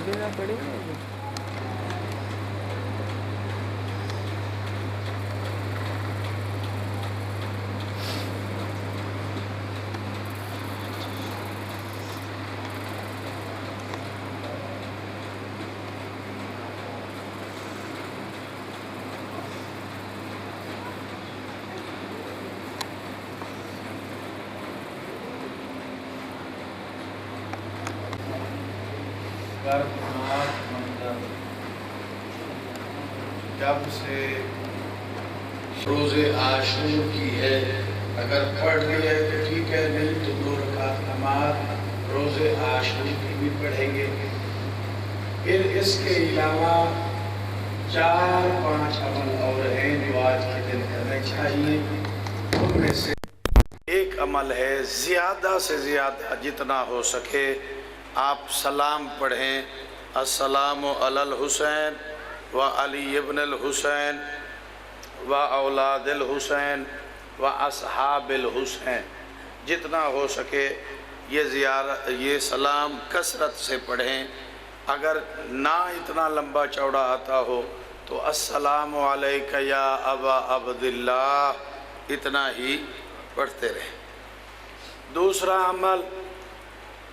دینا پڑے گا۔ جب سے روز عاشور کی ہے، اگر پڑھ لی ہے تو ٹھیک ہے، نہیں تو 2 رکعت نماز روز عاشور کی بھی پڑھیں گے۔ پھر اس کے علاوہ 4-5 عمل اور ہیں جو آج کے دن کرنے چاہیے۔ ان میں سے ایک عمل ہے، زیادہ سے زیادہ جتنا ہو سکے آپ سلام پڑھیں، السلام علی الحسین و علی ابن الحسین و اولاد الحسین و اصحاب الحسین، جتنا ہو سکے یہ سلام کثرت سے پڑھیں۔ اگر نہ اتنا لمبا چوڑا آتا ہو تو السلام علیک یا ابا عبداللہ اتنا ہی پڑھتے رہیں۔ دوسرا عمل،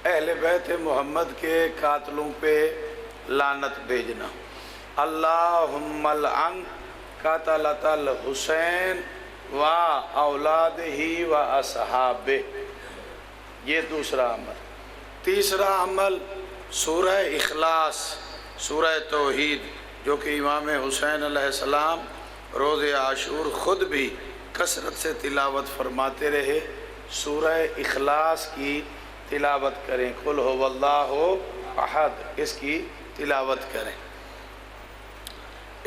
اہل بیت محمد کے قاتلوں پہ لعنت بھیجنا، اللہم لعن قاتلۃ الحسین و اولادہ و اصحابہ، یہ دوسرا عمل۔ تیسرا عمل سورہ اخلاص، سورہ توحید، جو کہ امام حسین علیہ السلام روز عاشور خود بھی کثرت سے تلاوت فرماتے رہے، سورہ اخلاص کی تلاوت کریں، قل هو اللہ احد، اس کی تلاوت کریں۔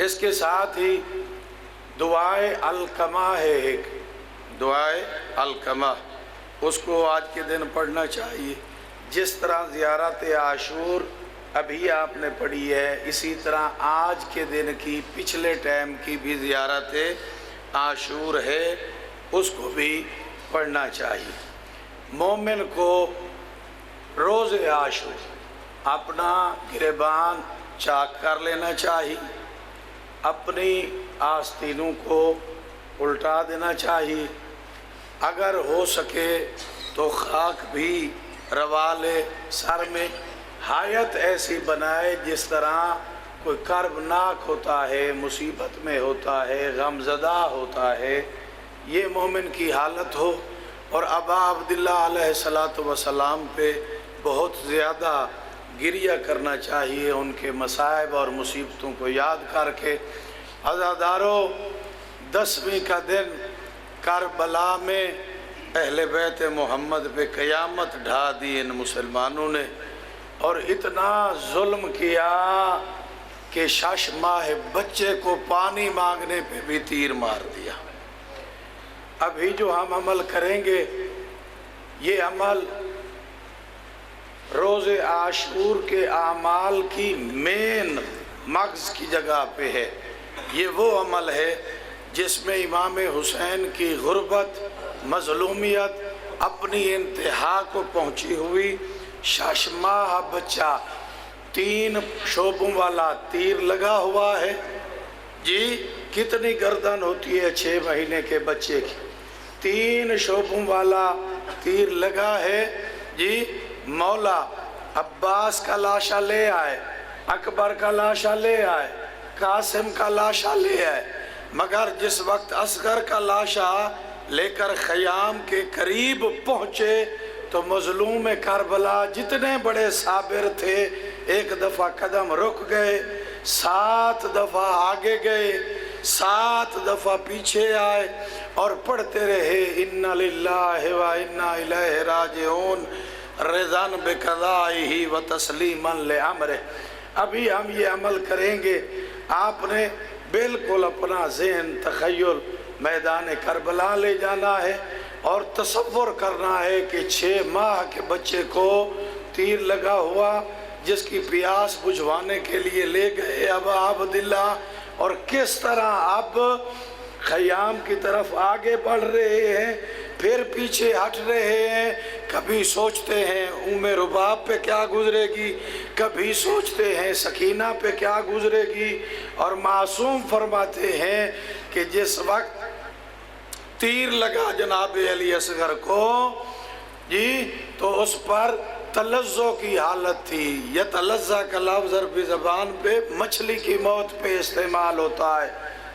اس کے ساتھ ہی دعائے علقمہ ہے ایک، دعائے علقمہ، اس کو آج کے دن پڑھنا چاہیے۔ جس طرح زیارت عاشور ابھی آپ نے پڑھی ہے، اسی طرح آج کے دن کی پچھلے ٹائم کی بھی زیارت عاشور ہے، اس کو بھی پڑھنا چاہیے۔ مومن کو روز عاشور اپنا گریبان چاک کر لینا چاہیے، اپنی آستینوں کو الٹا دینا چاہیے، اگر ہو سکے تو خاک بھی روالے سر میں، حایت ایسی بنائے جس طرح کوئی کربناک ہوتا ہے، مصیبت میں ہوتا ہے، غمزدہ ہوتا ہے، یہ مومن کی حالت ہو۔ اور ابا عبداللہ علیہ السلام پہ بہت زیادہ گریہ کرنا چاہیے، ان کے مصائب اور مصیبتوں کو یاد کر کے۔ عزادارو، 10ویں کا دن کربلا میں اہل بیت محمد پہ قیامت ڈھا دی ان مسلمانوں نے، اور اتنا ظلم کیا کہ 6 ماہ بچے کو پانی مانگنے پہ بھی تیر مار دیا۔ ابھی جو ہم عمل کریں گے، یہ عمل روز عاشور کے اعمال کی مین مغز کی جگہ پہ ہے۔ یہ وہ عمل ہے جس میں امام حسین کی غربت، مظلومیت اپنی انتہا کو پہنچی ہوئی، 6 ماہ بچہ 3 شعبوں والا تیر لگا ہوا ہے، جی کتنی گردن ہوتی ہے 6 مہینے کے بچے کی، 3 شعبوں والا تیر لگا ہے، جی مولا عباس کا لاشا لے آئے، اکبر کا لاشا لے آئے، قاسم کا لاشا لے آئے، مگر جس وقت اصغر کا لاشا لے کر خیام کے قریب پہنچے تو مظلوم کربلا جتنے بڑے صابر تھے، ایک دفعہ قدم رک گئے، 7 دفعہ آگے گئے، 7 دفعہ پیچھے آئے اور پڑھتے رہے، اِنَّ لِلَّهِ وَإِنَّا إِلَيْهِ رَاجِعُونَ رضاً بِقَضَائِهِ وَتَسْلِيمًا لِأَمْرِهِ۔ ابھی ہم یہ عمل کریں گے، آپ نے بالکل اپنا ذہن تخیل میدان کربلا لے جانا ہے اور تصور کرنا ہے کہ 6 ماہ کے بچے کو تیر لگا ہوا، جس کی پیاس بجھوانے کے لیے لے گئے ابا عبداللہ، اور کس طرح اب خیام کی طرف آگے بڑھ رہے ہیں، پھر پیچھے ہٹ رہے ہیں، کبھی سوچتے ہیں رباب پہ کیا گزرے گی، کبھی سوچتے ہیں سکینہ پہ کیا گزرے گی، اور معصوم فرماتے ہیں کہ جس وقت تیر لگا جناب علی اصغر کو جی تو اس پر تلذع کی حالت تھی۔ یتلذع کا لفظ عربی زبان پہ مچھلی کی موت پہ استعمال ہوتا ہے۔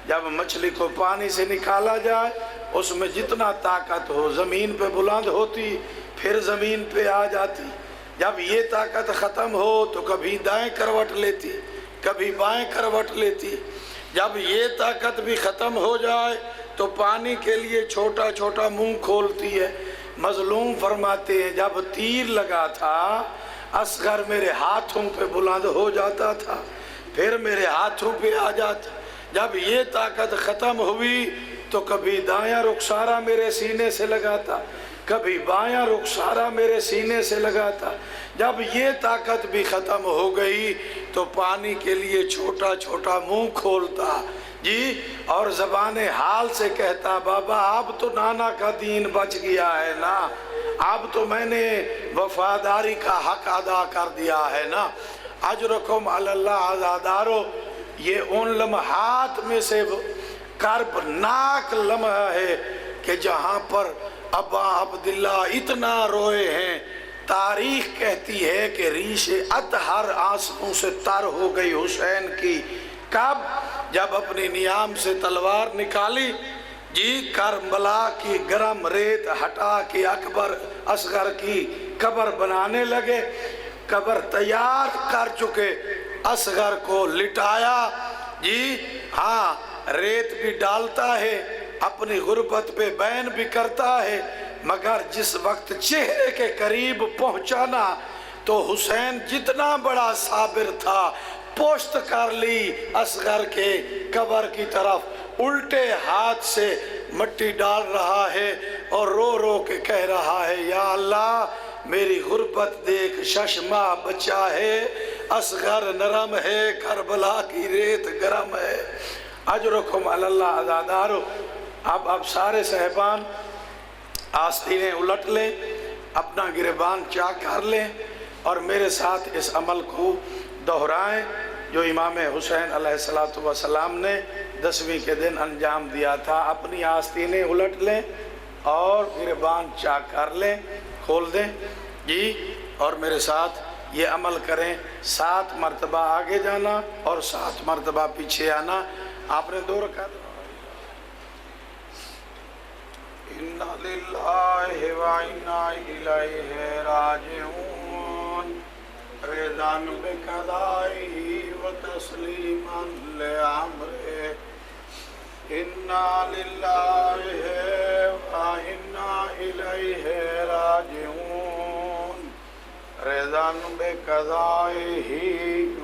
جب مچھلی کو پانی سے نکالا جائے اس میں جتنا طاقت ہو زمین پہ بلند ہوتی، پھر زمین پہ آ جاتی۔ جب یہ طاقت ختم ہو تو کبھی دائیں کروٹ لیتی، کبھی بائیں کروٹ لیتی۔ جب یہ طاقت بھی ختم ہو جائے تو پانی کے لیے چھوٹا چھوٹا منہ کھولتی ہے۔ مظلوم فرماتے ہیں جب تیر لگا تھا اصغر میرے ہاتھوں پہ بلند ہو جاتا تھا، پھر میرے ہاتھوں پہ آ جاتا۔ جب یہ طاقت ختم ہوئی تو کبھی دایاں رخسارہ میرے سینے سے لگاتا، کبھی بایاں رخسارہ میرے سینے سے لگاتا۔ جب یہ طاقت بھی ختم ہو گئی تو پانی کے لیے چھوٹا چھوٹا منہ کھولتا جی، اور زبان حال سے کہتا بابا اب تو نانا کا دین بچ گیا ہے نا، اب تو میں نے وفاداری کا حق ادا کر دیا ہے نا۔ اجرکم علی اللہ عزادارو، یہ ان لمحات میں سے کربناک لمحہ ہے کہ جہاں پر ابا عبداللہ اتنا روئے ہیں۔ تاریخ کہتی ہے کہ ریش اطہر آنسوں سے تر ہو گئی حسین کی۔ کب؟ جب اپنی نیام سے تلوار نکالی جی، کربلا کی گرم ریت ہٹا کے اکبر اصغر کی قبر بنانے لگے، قبر تیار کر چکے، اصغر کو لٹایا جی، ہاں ریت بھی ڈالتا ہے، اپنی غربت پہ بین بھی کرتا ہے، مگر جس وقت چہرے کے قریب پہنچانا تو حسین جتنا بڑا صابر تھا پوشت کر لی اصغر کے قبر کی طرف، الٹے ہاتھ سے مٹی ڈال رہا ہے اور رو رو کے کہہ رہا ہے یا اللہ میری غربت دیکھ ششمہ بچہ ہے، اصغر نرم ہے، کربلا کی ریت گرم ہے۔ اجرکم علی اللہ عزادارو، اب سارے صاحبان آستینیں الٹ لیں، اپنا گریبان چاک کر لیں اور میرے ساتھ اس عمل کو دہرائیں جو امام حسین علیہ السلام نے 10ویں کے دن انجام دیا تھا۔ اپنی آستینیں الٹ لیں اور گریبان چاک کر لیں، کھول دیں جی، اور میرے ساتھ یہ عمل کریں، 7 مرتبہ آگے جانا اور 7 مرتبہ پیچھے آنا۔ آپ نے 2 رکعت اِنَّا لِلَّهِ وَإِنَّا إِلَيْهِ رَاجِعُونَ رِضًا بِقَضَائِهِ وَتَسْلِيمًا لِأَمْرِهِ إِنَّا لِلَّهِ وَإِنَّا إِلَيْهِ رَاجِعُونَ رِضًا بِقَضَائِهِ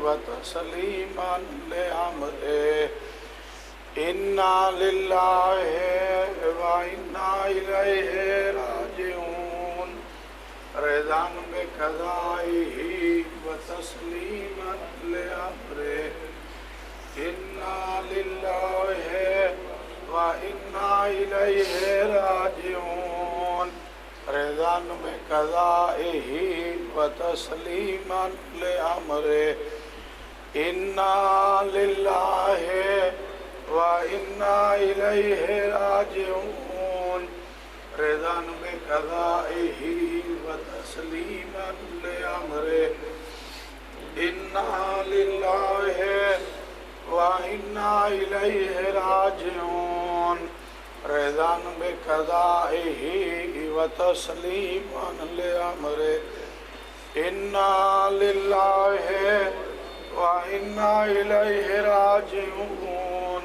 وَتَسْلِيمًا لِأَمْرِهِ إِنَّا لِلَّهِ وَإِنَّا إِلَيْهِ رَاجِعُونَ رِضًا بِقَضَائِهِ وَتَسْلِيمًا لِأَمْرِهِ إِنَّا لِلَّهِ وَإِنَّا إِلَيْهِ رَاجِعُونَ رِضًا بِقَضَائِهِ وَتَسْلِيمًا لِأَمْرِهِ إِنَّا لِلَّهِ وَإِنَّا إِلَيْهِ رَاجِعُونَ رِضًا بِقَضَائِهِ وَتَسْلِيمًا لِأَمْرِهِ إِنَّا لِلَّهِ وَإِنَّا إِلَيْهِ رَاجِعُونَ رِضًا بِقَضَائِهِ وَتَسْلِيمًا لِأَمْرِهِ إِنَّا لِلَّهِ وَإِنَّا إِلَيْهِ رَاجِعُونَ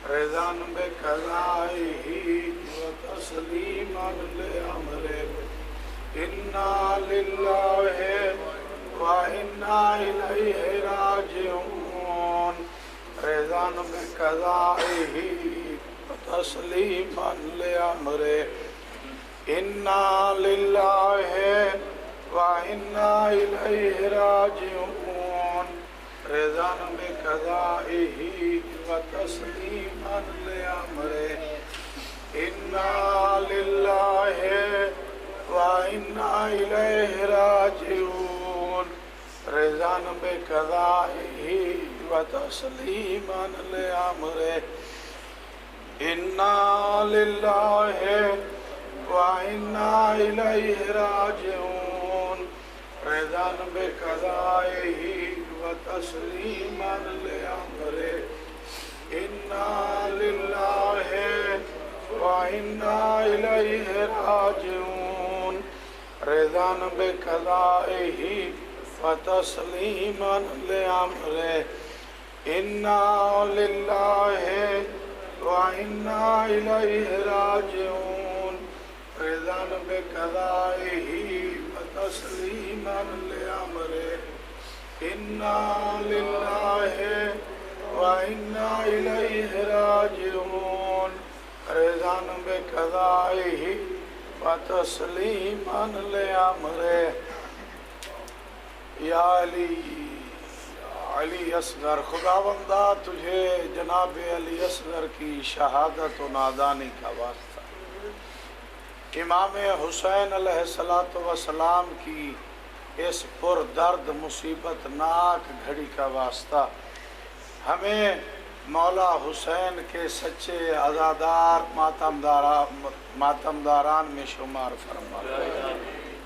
رِضًا بِقَضَائِهِ وَتَسْلِيمًا لِأَمْرِهِ إِنَّا لِلَّهِ وَإِنَّا إِلَيْهِ رَاجِعُونَ رِضًا بِقَضَائِهِ وَتَسْلِيمًا لِأَمْرِهِ إِنَّا لِلَّهِ وَإِنَّا إِلَيْهِ رَاجِعُونَ رِضًا بِقَضَائِهِ وَتَسْلِيمًا لِأَمْرِهِ إِنَّا لِلَّهِ وإنا إليه راجعون رضا بقضائه وتسليما لأمره إنا لله وإنا إليه راجعون رضا بقضائه وتسليما لأمره إنا لله وإنا إليه راجعون رضا بقضائه وتسليما لأمره إنا لله وإنا إليه راجعون رضا بقضائه وتسليما لأمره إنا لله وإنا إليه راجعون رضا بقضائه وتسليما لأمره یا علی اصغر خداوندا تجھے جناب علی اصغر کی شہادت و نادانی کا واسطہ، امام حسین علیہ السلام کی اس پر درد مصیبت ناک گھڑی کا واسطہ ہمیں مولا حسین کے سچے عزادار ماتمداران میں شمار فرما۔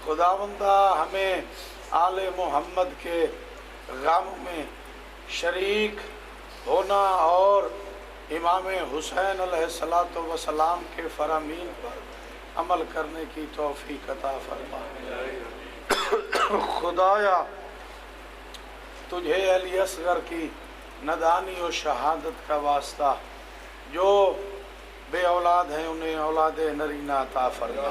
خداوندہ ہمیں آل محمد کے غم میں شریک ہونا اور امام حسین علیہ السلام کے فرامین پر عمل کرنے کی توفیق عطا فرما۔ خدایا تجھے علی اصغر کی ندانی و شہادت کا واسطہ جو بے اولاد ہیں انہیں اولاد نرینہ عطا فرما،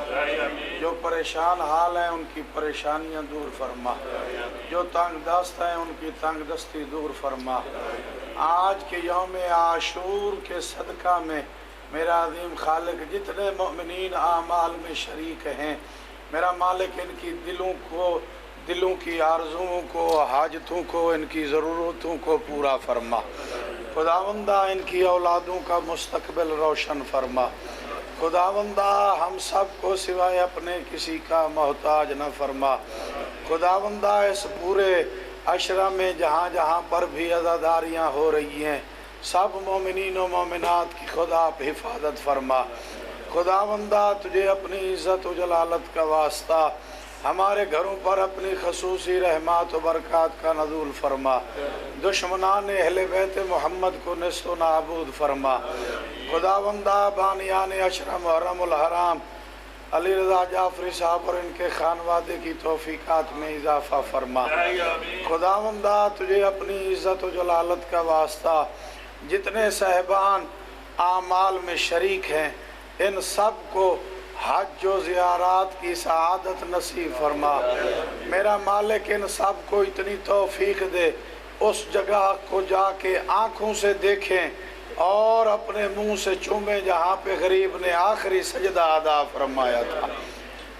جو پریشان حال ہیں ان کی پریشانیاں دور فرما، جو تنگ دست ہیں ان کی تنگ دستی دور فرما۔ آج کے یوم عاشور کے صدقہ میں میرا عظیم خالق جتنے مومنین اعمال میں شریک ہیں، میرا مالک ان کی دلوں کی آرزوؤں کو، حاجتوں کو، ان کی ضرورتوں کو پورا فرما۔ خداوندہ ان کی اولادوں کا مستقبل روشن فرما۔ خداوندہ ہم سب کو سوائے اپنے کسی کا محتاج نہ فرما۔ خداوندہ اس پورے عشرہ میں جہاں جہاں پر بھی عزاداریاں ہو رہی ہیں سب مومنین و مومنات کی خدا آپ حفاظت فرما۔ خداوندہ تجھے اپنی عزت و جلالت کا واسطہ ہمارے گھروں پر اپنی خصوصی رحمات و برکات کا نزول فرما۔ دشمنان اہل بیت محمد کو نیست و نابود فرما۔ خداوندہ بانیان عشرہ محرم الحرام علی رضا جعفری صاحب اور ان کے خانوادے کی توفیقات میں اضافہ فرما۔ خداوندہ تجھے اپنی عزت و جلالت کا واسطہ جتنے صاحبان اعمال میں شریک ہیں ان سب کو حج و زیارات کی سعادت نصیب فرما۔ میرا مالک ان سب کو اتنی توفیق دے اس جگہ کو جا کے آنکھوں سے دیکھیں اور اپنے منہ سے چومیں جہاں پہ غریب نے آخری سجدہ ادا فرمایا تھا۔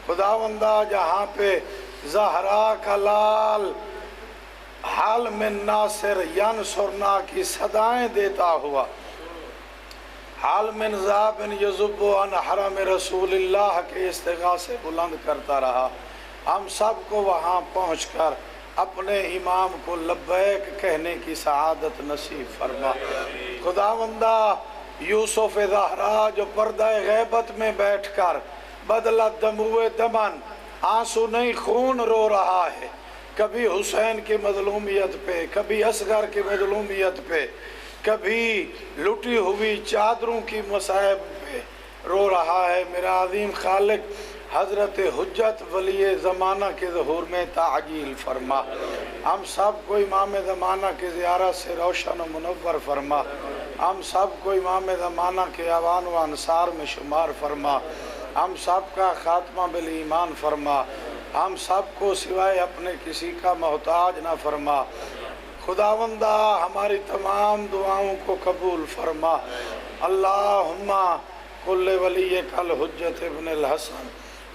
خداوندہ جہاں پہ زہرا کا لال حال من ناصر ینصرنا کی صدائیں دیتا ہوا حال من ذابن یذب عن حرم رسول اللہ کے استغاثے بلند کرتا رہا، ہم سب کو وہاں پہنچ کر اپنے امام کو لبیک کہنے کی سعادت نصیب فرما۔ خداوندہ یوسف زہرا جو پردہ غیبت میں بیٹھ کر بدلہ دموع دمن آنسو نہیں خون رو رہا ہے، کبھی حسین کی مظلومیت پہ، کبھی اصغر کی مظلومیت پہ، کبھی لٹی ہوئی چادروں کی مصائب پہ رو رہا ہے، میرا عظیم خالق حضرت حجت ولی زمانہ کے ظہور میں تعجیل فرما۔ ہم سب کو امام زمانہ کے زیارت سے روشن و منور فرما۔ ہم سب کو امام زمانہ کے اعوان و انصار میں شمار فرما۔ ہم سب کا خاتمہ بالایمان فرما۔ ہم سب کو سوائے اپنے کسی کا محتاج نہ فرما۔ خداوندہ ہماری تمام دعاؤں کو قبول فرما۔ اللہم کل ولی کل حجت ابن الحسن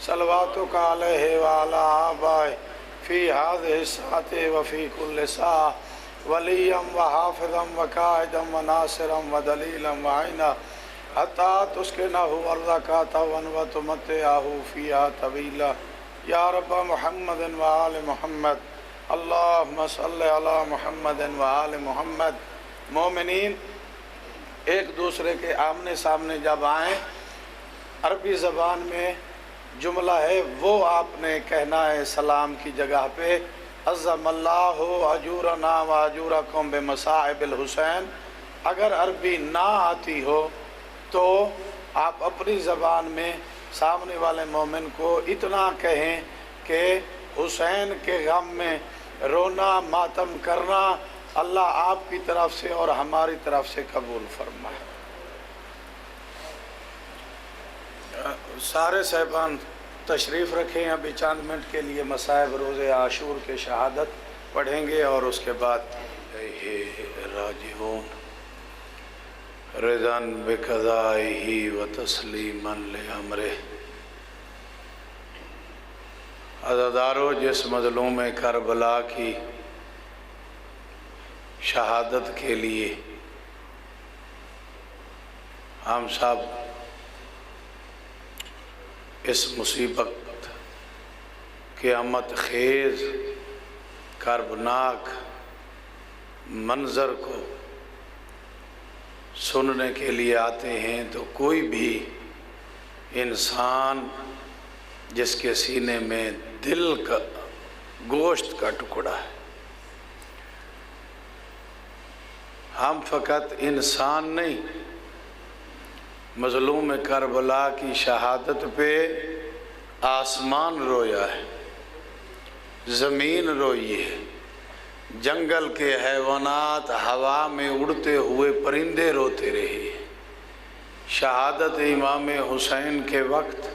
صلواتک علیہ وعلی آبائے فی هذه الساعة وفی کل ساعة ولیا وحافظا وقائدا وناصرا ودلیلا وعینا حتی تسکنہ ارضک طوعا وتمتعہ فیہا طویلا یا رب محمد و آل محمد، اللہم صلی علی محمد و آل محمد۔ مومنین ایک دوسرے کے آمنے سامنے جب آئیں، عربی زبان میں جملہ ہے وہ آپ نے کہنا ہے سلام کی جگہ پہ، عظم اللہ اجورنا و اجورکم بمصاحب الحسین۔ اگر عربی نہ آتی ہو تو آپ اپنی زبان میں سامنے والے مومن کو اتنا کہیں کہ حسین کے غم میں رونا ماتم کرنا اللہ آپ کی طرف سے اور ہماری طرف سے قبول فرمائے۔ سارے صاحبان تشریف رکھیں، ابھی چند منٹ کے لیے مصائب روز عاشور کے شہادت پڑھیں گے اور اس کے بعد راجعون رضا بقضائہ و تسلیما لامرہ۔ عزادارو، جس مظلوم کربلا کی شہادت کے لیے ہم سب اس مصیبت قیامت خیز کربناک منظر کو سننے کے لیے آتے ہیں، تو کوئی بھی انسان جس کے سینے میں دل کا گوشت کا ٹکڑا ہے، ہم فقط انسان نہیں، مظلوم کربلا کی شہادت پہ آسمان رویا ہے، زمین روئی ہے، جنگل کے حیوانات ہوا میں اڑتے ہوئے پرندے روتے رہے۔ شہادت امام حسین کے وقت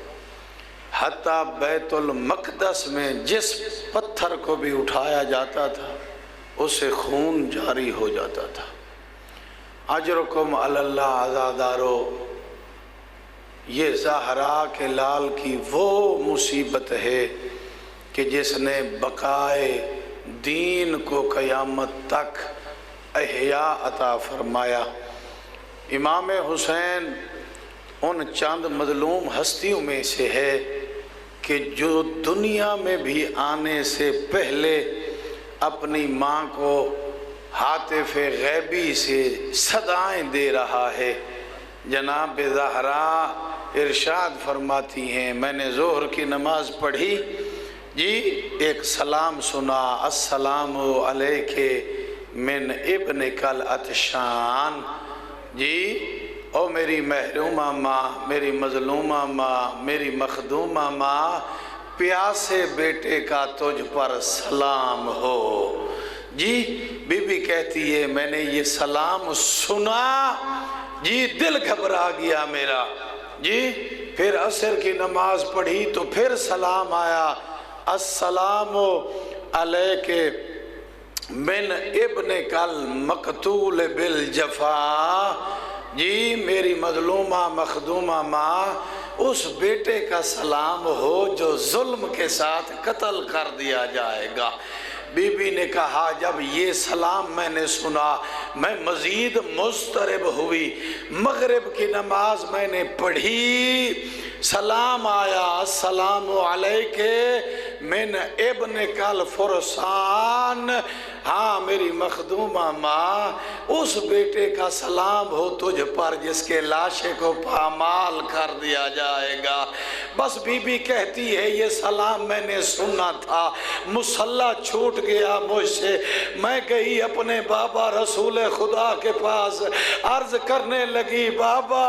حتیٰ بیت المقدس میں جس پتھر کو بھی اٹھایا جاتا تھا اسے خون جاری ہو جاتا تھا۔ اجرکم علی اللہ عزادارو، یہ زہرا کے لال کی وہ مصیبت ہے کہ جس نے بقائے دین کو قیامت تک احیاء عطا فرمایا۔ امام حسین ان چند مظلوم ہستیوں میں سے ہے کہ جو دنیا میں بھی آنے سے پہلے اپنی ماں کو ہاتف غیبی سے صدائیں دے رہا ہے۔ جناب زہرا ارشاد فرماتی ہیں، میں نے ظہر کی نماز پڑھی جی، ایک سلام سنا، السلام علیک من ابن کل عطشان۔ جی او میری محرومہ ماں، میری مظلومہ ماں، میری مخدومہ ماں، پیاسے بیٹے کا تجھ پر سلام ہو۔ جی بی بی کہتی ہے میں نے یہ سلام سنا جی، دل گھبرا گیا میرا۔ جی پھر عصر کی نماز پڑھی تو پھر سلام آیا، السلام علیک من ابن کل مقتول بالجفا۔ جی میری مظلومہ مخدومہ ماں، اس بیٹے کا سلام ہو جو ظلم کے ساتھ قتل کر دیا جائے گا۔ بی بی نے کہا جب یہ سلام میں نے سنا میں مزید مضطرب ہوئی، مغرب کی نماز میں نے پڑھی، سلام آیا، السلام علیک من ابن کل فرسان۔ ہاں میری مخدومہ ماں، اس بیٹے کا سلام ہو تجھ پر جس کے لاشے کو پامال کر دیا جائے گا۔ بس بی بی کہتی ہے یہ سلام میں نے سنا تھا، مصلی چھوٹ گیا مجھ سے، میں گئی اپنے بابا رسول خدا کے پاس، عرض کرنے لگی بابا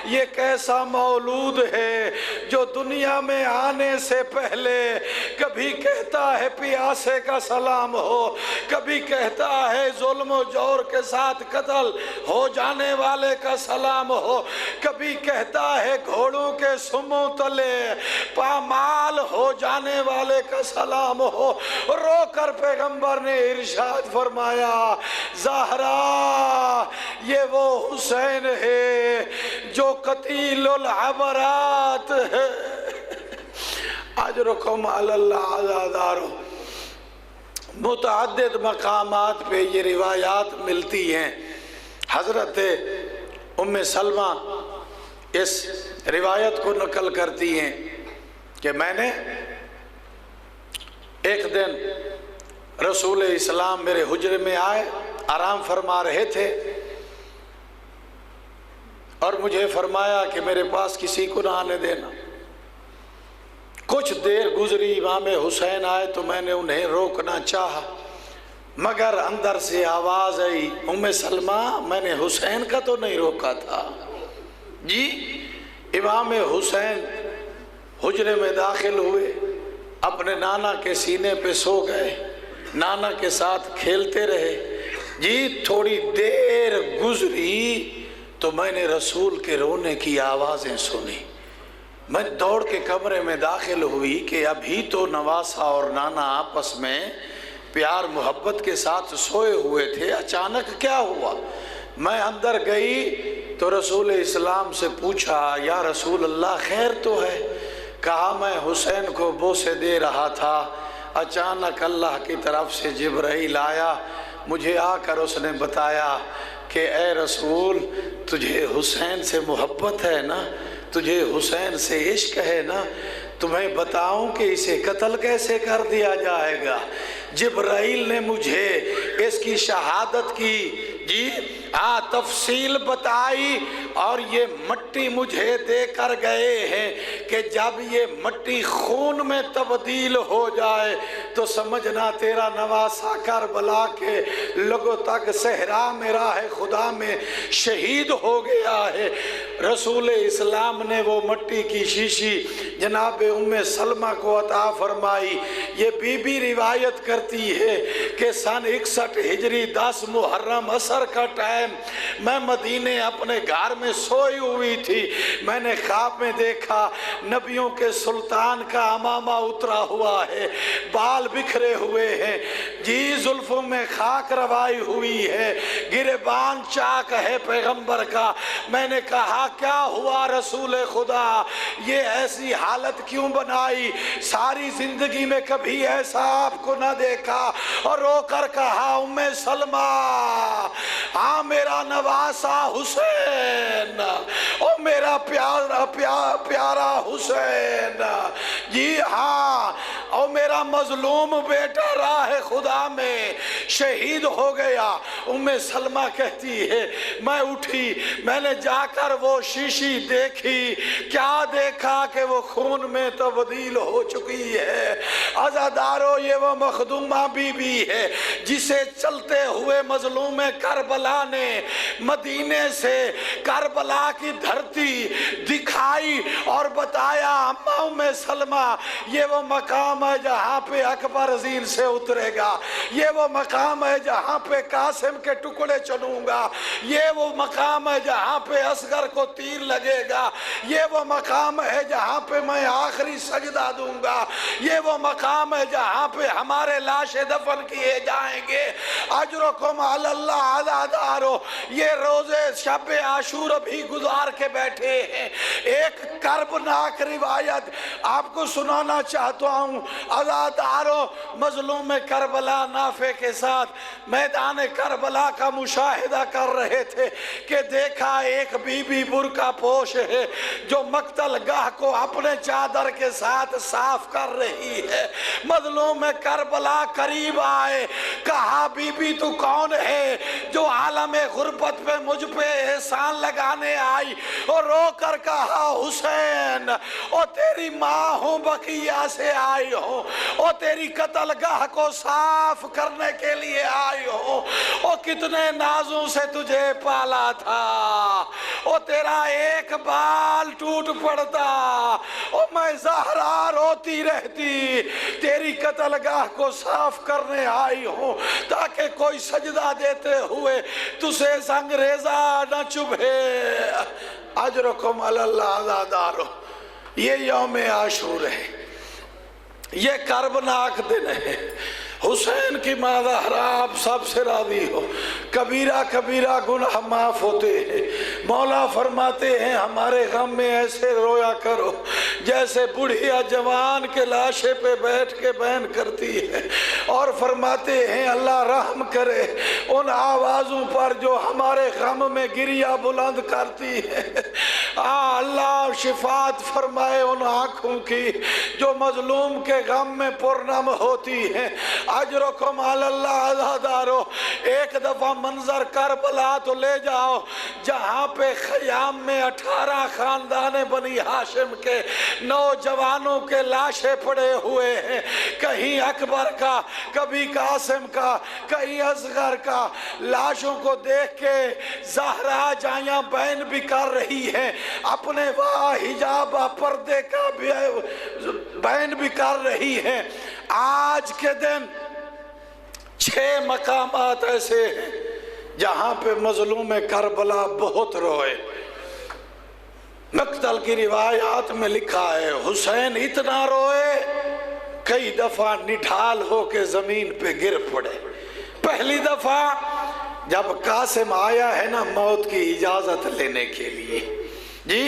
یہ کیسا مولود ہے جو دنیا میں آنے سے پہلے کبھی کہتا ہے پیاسے کا سلام ہو، کبھی کہتا ہے ظلم و جور کے ساتھ قتل ہو جانے والے کا سلام ہو، کبھی کہتا ہے گھوڑوں کے سموں تلے پامال ہو جانے والے کا سلام ہو۔ رو کر پیغمبر نے ارشاد فرمایا زہرا یہ وہ حسین ہے جو قتیل العبرات ہے۔ اجرکم علی اللہ عزادارو، متعدد مقامات پہ یہ روایات ملتی ہیں۔ حضرت ام سلمہ اس روایت کو نقل کرتی ہیں کہ میں نے ایک دن رسول اسلام میرے حجرے میں آئے، آرام فرما رہے تھے، اور مجھے فرمایا کہ میرے پاس کسی کو نہ آنے دینا۔ کچھ دیر گزری، امام حسین آئے تو میں نے انہیں روکنا چاہا، مگر اندر سے آواز آئی، ام سلمہ میں نے حسین کا تو نہیں روکا تھا۔ جی امام حسین حجرے میں داخل ہوئے، اپنے نانا کے سینے پہ سو گئے، نانا کے ساتھ کھیلتے رہے۔ جی تھوڑی دیر گزری تو میں نے رسول کے رونے کی آوازیں سنی۔ میں دوڑ کے کمرے میں داخل ہوئی کہ ابھی تو نواسا اور نانا آپس میں پیار محبت کے ساتھ سوئے ہوئے تھے، اچانک کیا ہوا؟ میں اندر گئی تو رسول اسلام سے پوچھا، یا رسول اللہ خیر تو ہے؟ کہا میں حسین کو بوسے دے رہا تھا، اچانک اللہ کی طرف سے جبرائیل آیا، مجھے آ کر اس نے بتایا کہ اے رسول تجھے حسین سے محبت ہے نا، تجھے حسین سے عشق ہے نا، تمہیں بتاؤں کہ اسے قتل کیسے کر دیا جائے گا۔ جبرائیل نے مجھے اس کی شہادت کی تفصیل بتائی، اور یہ مٹی مجھے دے کر گئے ہیں کہ جب یہ مٹی خون میں تبدیل ہو جائے تو سمجھنا تیرا نواسا کربلا کے لوگوں تک صحرا میں راہ خدا میں شہید ہو گیا ہے۔ رسول اسلام نے وہ مٹی کی شیشی جناب ام سلمہ کو عطا فرمائی۔ یہ بی بی روایت کرتی ہے کہ سن 61 ہجری 10 محرم عصر کا ٹائم میں مدینے اپنے گھر میں سوئی ہوئی تھی، میں نے خواب میں دیکھا نبیوں کے سلطان کا امامہ اترا ہوا ہے، بال بکھرے ہوئے ہیں، جی زلفوں میں خاک روائی ہوئی ہے، گریبان چاک ہے پیغمبر کا۔ میں نے کہا کیا ہوا رسول خدا، یہ ایسی حالت کیوں بنائی؟ ساری زندگی میں کبھی ایسا آپ کو نہ دیکھا۔ اور رو کر کہا ام سلمہ ہاں میرا نواسا حسین، او میرا پیارا حسین، جی ہاں، او میرا مظلوم بیٹا راہ خدا میں شہید ہو گیا۔ ام سلمہ کہتی ہے میں اٹھی، میں نے جا کر وہ شیشی دیکھی، کیا دیکھا کہ وہ خون میں تبدیل ہو چکی ہے۔ عزادارو یہ وہ مخدومہ بی بی ہے جسے چلتے ہوئے مظلوم کربلا نے مدینے سے کربلا کی دھرتی دکھائی اور بتایا ام سلمہ یہ وہ مقام ہے جہاں پہ اکبر عظیم سے اترے گا، یہ وہ مقام ہے جہاں پہ قاسم کے ٹکڑے چنوں گا، یہ وہ مقام ہے جہاں پہ اصغر کو تیر لگے گا، یہ وہ مقام ہے جہاں پہ میں آخری سجدہ دوں گا، یہ وہ مقام ہے جہاں پہ ہمارے لاشیں دفن کیے جائیں گے۔ اجرکم علی اللہ عزادارو، یہ روزے شب عاشور بھی گزار کے بیٹھے ہیں۔ ایک کربناک روایت آپ کو سنانا چاہتا ہوں۔ عزادارو مظلوم کربلا نافع کے ساتھ میدان کربلا کا مشاہدہ کر رہے تھے کہ دیکھا ایک بی بی برقع پوش ہے جو مقتل گاہ کو اپنے چادر کے ساتھ صاف کر رہی ہے۔ مظلوم کربلا قریب آئے، کہا بی بی تو کون ہے جو عالم غربت پہ مجھ پہ احسان لگانے آئی؟ اور رو کر کہا حسین، او تیری ماں ہوں بقیہ سے آئی ہوں، او تیری قتل گاہ کو صاف کرنے کے لیے آئی ہوں، او کتنے نازوں سے تجھے پالا تھا، او تیرا ایک بال ٹوٹ پڑتا، او میں زہرا روتی رہتی، تیری قتل گاہ کو صاف کرنے آئی ہوں تاکہ کوئی سجدہ دیتے ہوئے تجھے زنگ ریزہ نہ چبھے۔ اجرکم علی اللہ عزادارو، یہ یوم عاشور ہے، یہ کربناک دن ہے۔ حسین کی ماں زہرا آپ سب سے راضی ہو، کبیرہ کبیرہ گناہ معاف ہوتے ہیں۔ مولا فرماتے ہیں ہمارے غم میں ایسے رویا کرو جیسے بڑھیا جوان کے لاشے پہ بیٹھ کے بین کرتی ہے، اور فرماتے ہیں اللہ رحم کرے ان آوازوں پر جو ہمارے غم میں گریہ بلند کرتی ہے۔ اللہ شفاعت فرمائے ان آنکھوں کی جو مظلوم کے غم میں پرنم ہوتی ہیں۔ اجرکم علی اللہ عزادارو، ایک دفعہ منظر کربلا تو لے جاؤ جہاں پہ خیام میں 18 خاندان بنی ہاشم کے نوجوانوں کے لاشیں پڑے ہوئے ہیں، کہیں اکبر کا، کبھی قاسم کا، کہیں اصغر کا۔ لاشوں کو دیکھ کے زہرا جائیاں بین بھی کر رہی ہیں، اپنے حجاب پردے کا بین بھی کر رہی ہیں۔ آج کے دن 6 مقامات ایسے ہیں جہاں پہ مظلوم کربلا بہت روئے۔ مقتل کی روایات میں لکھا ہے حسین اتنا روئے کئی دفعہ نڈھال ہو کے زمین پہ گر پڑے۔ پہلی دفعہ جب قاسم آیا ہے نا موت کی اجازت لینے کے لیے، جی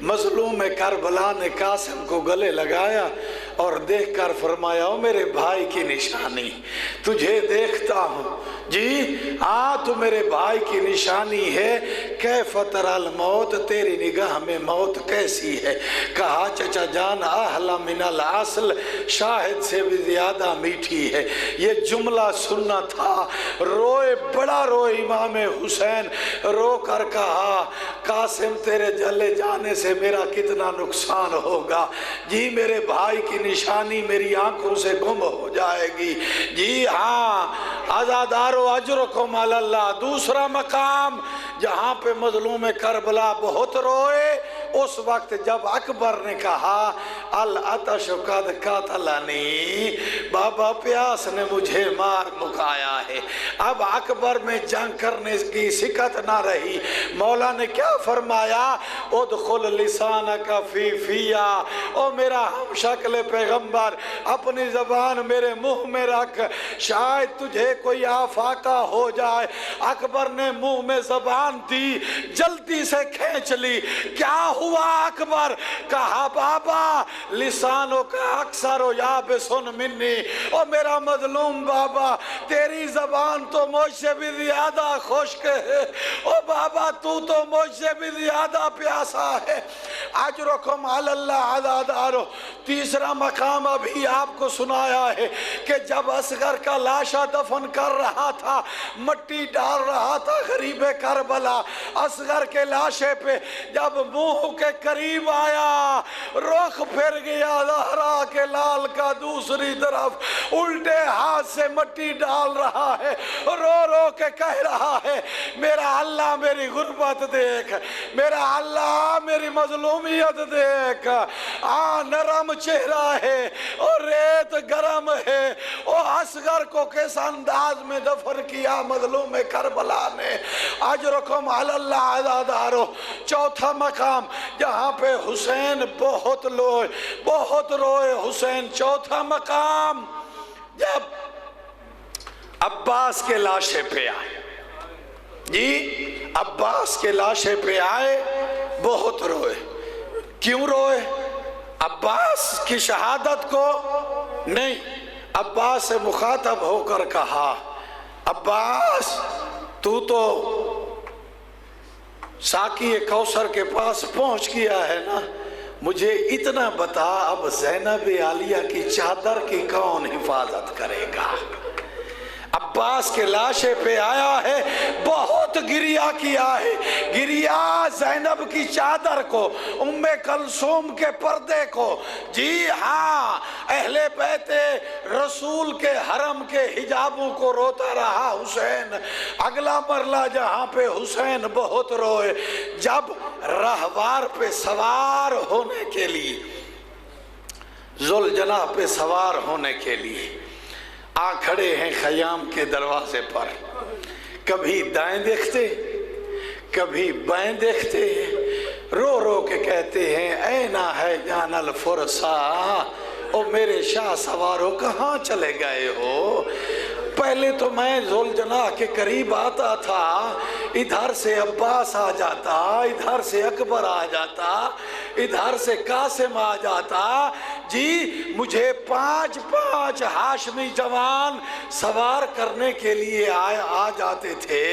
مظلوم کربلا نے قاسم کو گلے لگایا اور دیکھ کر فرمایا او میرے بھائی کی نشانی، تجھے دیکھتا ہوں، جی ہاں تو میرے بھائی کی نشانی ہے، کیف تری الموت، تیری نگاہ میں موت کیسی ہے؟ کہا چچا جان احلی من العسل، شاہد سے بھی زیادہ میٹھی ہے۔ یہ جملہ سننا تھا، روئے بڑا روئے امام حسین، رو کر کہا قاسم تیرے جلے جانے سے میرا کتنا نقصان ہوگا، جی میرے بھائی کی نشانی میری آنکھوں سے گم ہو جائے گی۔ جی ہاں عزادارو اجرکم علی اللہ۔ دوسرا مقام جہاں پہ مظلوم کربلا بہت روئے، اس وقت جب اکبر نے کہا العطش قد قتلنی، بابا پیاس نے مجھے مار مکایا ہے۔ اب اکبر میں جنگ کرنے کی سکت نہ رہی، مولا نے کیا فرمایا ادخل لسانک فی فیا، او میرا ہم شکل پیغمبر اپنی زبان میرے منہ میں رکھ، شاید تجھے کوئی آفاقہ ہو جائے۔ اکبر نے منہ میں زبان دی، جلدی سے کھینچ لی۔ کیا ہوا اکبر؟ کہا بابا لسانوں کا اکثر و یابسن منی، او میرا مظلوم بابا تیری زبان تو مجھ سے بھی زیادہ خشک ہے، او بابا تو مجھ سے بھی زیادہ پیاسا ہے۔ اجرکم علی اللہ عزادارو۔ تیسرا مقام ابھی آپ کو سنایا ہے کہ جب اصغر کا لاشا دفن کر رہا تھا، مٹی ڈال رہا تھا غریب کربلا، اصغر کے لاشے پہ جب منہ کے قریب آیا، رخ پھر گیا زہرا کے لال کا دوسری طرف، الٹے ہاتھ سے مٹی ڈال رہا ہے، رو رو کے کہہ رہا ہے میرا اللہ میری غربت دیکھ، میرا اللہ میری مظلومیت دیکھ، نرم چہرہ ہے اور ریت گرم ہے۔ اور اصغر کو کس انداز میں دفن کیا مظلوم کربلا نے۔ اجرکم علی اللہ عزادارو۔ چوتھا مقام جہاں پہ حسین بہت روئے حسین، چوتھا مقام جب عباس کے لاشے پہ آئے، جی عباس کے لاشے پہ آئے بہت روئے۔ کیوں روئے؟ عباس کی شہادت کو نہیں، عباس سے مخاطب ہو کر کہا عباس تو ساقی کوثر کے پاس پہنچ گیا ہے نا، مجھے اتنا بتا اب زینب عالیہ کی چادر کی کون حفاظت کرے گا؟ عباس کے لاشے پہ آیا ہے، بہت گریہ کیا ہے، گریہ زینب کی چادر کو، ام کلثوم کے پردے کو، جی ہاں اہل بیت رسول کے حرم کے حجابوں کو روتا رہا حسین۔ اگلا مرلہ جہاں پہ حسین بہت روئے، جب رہوار پہ سوار ہونے کے لیے، ذوالجناح پہ سوار ہونے کے لیے آ کھڑے ہیں خیام کے دروازے پر، کبھی دائیں دیکھتے کبھی بائیں دیکھتے ہیں، رو رو کے کہتے ہیں اینا ہے جان الفرسا، او میرے شاہ سوارو کہاں چلے گئے ہو؟ پہلے تو میں ذوالجناح کے قریب آتا تھا، ادھر سے عباس آ جاتا، ادھر سے اکبر آ جاتا، ادھر سے قاسم آ جاتا، جی مجھے 5 ہاشمی جوان سوار کرنے کے لیے آ جاتے تھے،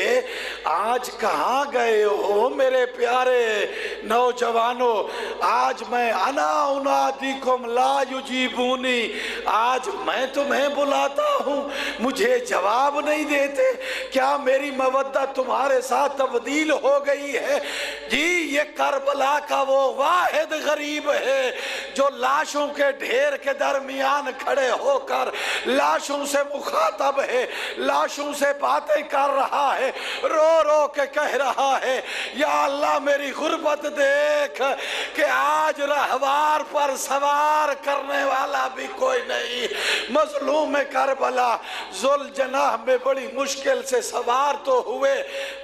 آج کہاں گئے ہو میرے پیارے نوجوانوں؟ آج میں انا انادیکم لا یجیبونی، آج میں تمہیں بلاتا ہوں مجھے جواب نہیں دیتے، کیا میری مودت تمہارے ساتھ تبدیل ہو گئی ہے؟ جی یہ کربلا کا وہ واحد غریب ہے جو لاشوں کے ڈھیر کے درمیان کھڑے ہو کر لاشوں سے مخاطب ہے، لاشوں سے باتیں کر رہا ہے، رو رو کے کہہ رہا ہے یا اللہ میری غربت دیکھ کہ آج رہوار پر سوار کرنے والا بھی کوئی نہیں۔ مظلوم کربلا ذوالجناح میں بڑی مشکل سے سوار تو ہوئے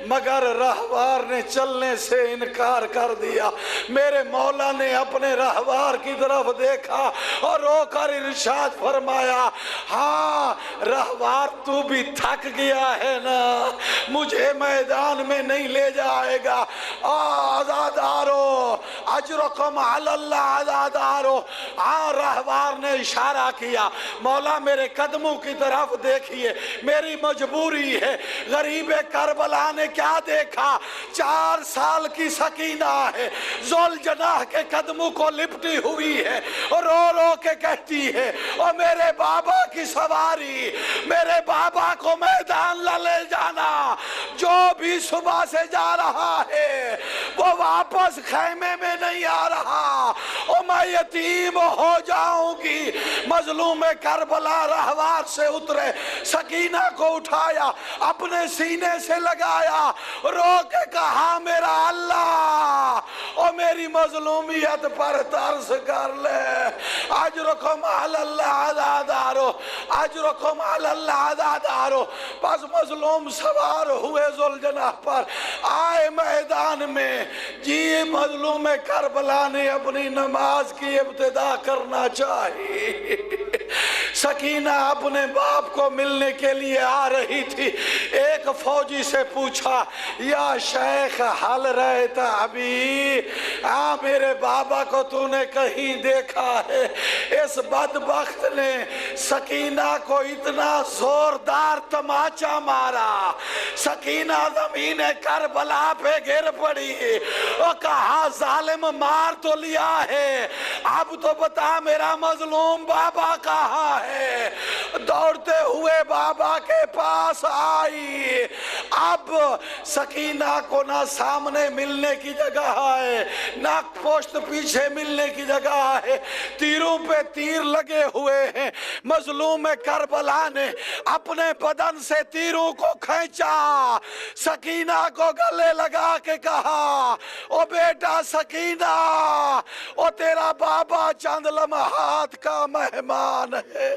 مگر رہوار نے چلنے سے انکار کر دیا۔ میرے مولا نے اپنے رہوار کی طرف دیکھا اور رو کر ارشاد فرمایا، ہاں رہوار تو بھی تھک گیا ہے نا، مجھے میدان میں نہیں لے جائے گا، عزادارو اجرکم علی اللہ، عزادارو۔ رہوار نے اشارہ کیا، مولا میرے قدموں کی طرف دیکھیے، میری مجبوری ہے۔ غریب کربلا نے کیا دیکھا؟ 4 سال کی سکینہ ہے، ذوالجناح کے قدموں کو لپٹی ہوئی ہے اور رو رو کے کہتی ہے، اور میرے بابا کی سواری، میرے بابا کو میدان لے جانا، جو بھی صبح سے جا رہا ہے وہ واپس خیمے میں نہیں آ رہا، اور میں یتیم ہو جاؤں گی۔ مظلوم کربلا رہوار سے اترے، سکینہ کو اٹھایا، اپنے سینے سے لگایا، رو کے کہا میرا اللہ اور میری مظلومیت پر ترس کر لے، اجرکم علی اللہ عزادارو، اجرکم علی اللہ عزادارو۔ پس مظلوم سوار ہوئے ذوالجناح پر، آئے میدان میں۔ جی مظلوم کربلا نے اپنی نماز کی ابتدا کرنا چاہیے۔ سکینہ اپنے باپ کو ملنے کے لیے آ رہی تھی، ایک فوجی سے پوچھا یا شیخ حل رہتا ابھی، میرے بابا کو تو نے کہیں دیکھا ہے؟ اس بدبخت نے سکینہ کو اتنا زوردار تماچا مارا، سکینہ زمین کربلا پہ گر پڑی اور کہا ظالم مار تو لیا ہے، اب تو بتا میرا مظلوم بابا کہاں ہے؟ دوڑتے ہوئے بابا کے پاس آئی۔ اب سکینہ کو نہ سامنے ملنے کی جگہ ہے، نہ پشت پیچھے ملنے کی جگہ ہے، تیروں پہ تیر لگے ہوئے ہیں۔ مظلوم کربلا نے اپنے بدن سے تیروں کو کھینچا، سکینہ کو گلے لگا کے کہا، او بیٹا سکینہ، او تیرا بابا چند لمحات کا مہمان ہے۔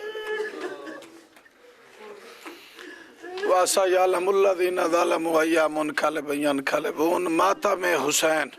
وَسَيَعْلَمُ الَّذِينَ ظَلَمُوا أَيَّ مُنْقَلِبٍ يَنْقَلِبُونَ۔ ماتم حسین